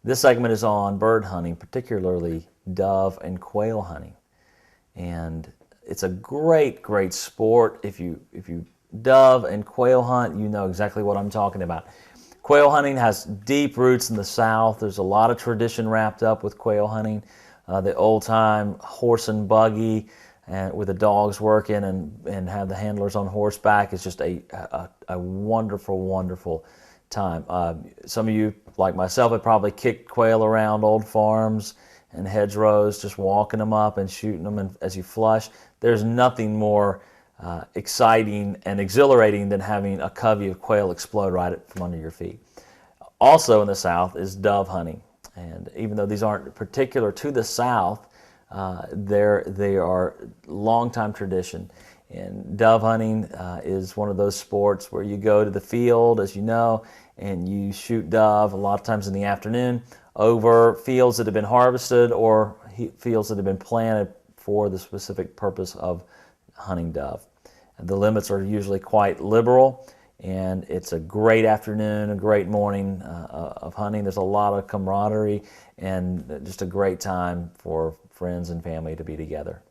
This segment is on bird hunting, particularly dove and quail hunting. And it's a great sport. If you dove and quail hunt, you know exactly what I'm talking about. Quail hunting has deep roots in the South. There's a lot of tradition wrapped up with quail hunting. The old-time horse and buggy, and with the dogs working and have the handlers on horseback is just a wonderful time. Some of you, like myself, have probably kicked quail around old farms and hedgerows, just walking them up and shooting them as you flush. There's nothing more exciting and exhilarating than having a covey of quail explode right from under your feet. Also in the South is dove hunting. And even though these aren't particular to the South, they are long-time tradition. And dove hunting is one of those sports where you go to the field, as you know, and you shoot dove a lot of times in the afternoon over fields that have been harvested or fields that have been planted for the specific purpose of hunting dove. And the limits are usually quite liberal, and it's a great afternoon, a great morning of hunting. There's a lot of camaraderie and just a great time for friends and family to be together.